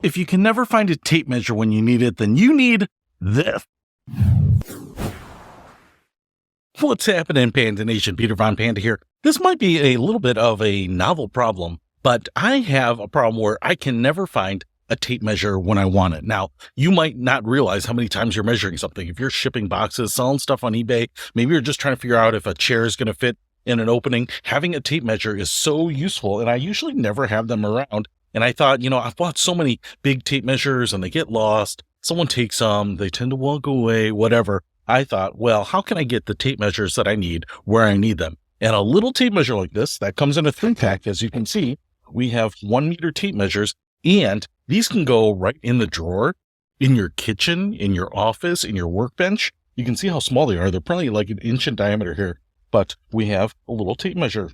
If you can never find a tape measure when you need it, then you need this. What's happening, Panda Nation? Peter Von Panda here. This might be a little bit of a novel problem, but I have a problem where I can never find a tape measure when I want it. Now, you might not realize how many times you're measuring something. If you're shipping boxes, selling stuff on eBay, maybe you're just trying to figure out if a chair is going to fit in an opening. Having a tape measure is so useful, and I usually never have them around. And I thought, I've bought so many big tape measures and they get lost. Someone takes them, they tend to walk away, whatever. I thought, well, how can I get the tape measures that I need where I need them? And a little tape measure like this that comes in a 3-pack, as you can see, we have 1 meter tape measures, and these can go right in the drawer, in your kitchen, in your office, in your workbench. You can see how small they are. They're probably like 1 inch in diameter here, but we have a little tape measure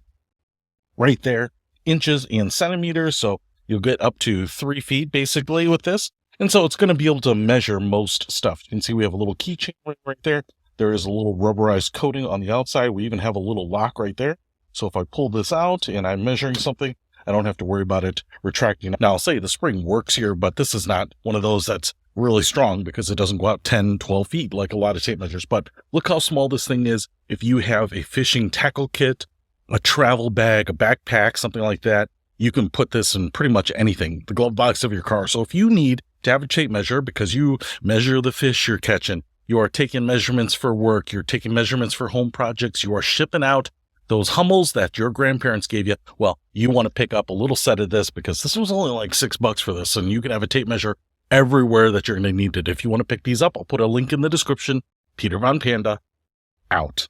right there, inches and centimeters. So you'll get up to 3 feet basically with this. And so it's going to be able to measure most stuff. You can see we have a little keychain right there. There is a little rubberized coating on the outside. We even have a little lock right there. So if I pull this out and I'm measuring something, I don't have to worry about it retracting. Now, I'll say the spring works here, but this is not one of those that's really strong because it doesn't go out 10, 12 feet like a lot of tape measures. But look how small this thing is. If you have a fishing tackle kit, a travel bag, a backpack, something like that, you can put this in pretty much anything, the glove box of your car. So if you need to have a tape measure because you measure the fish you're catching, you are taking measurements for work, you're taking measurements for home projects, you are shipping out those Hummels that your grandparents gave you, well, you want to pick up a little set of this because this was only like $6 for this, and you can have a tape measure everywhere that you're going to need it. If you want to pick these up, I'll put a link in the description. Peter Von Panda, out.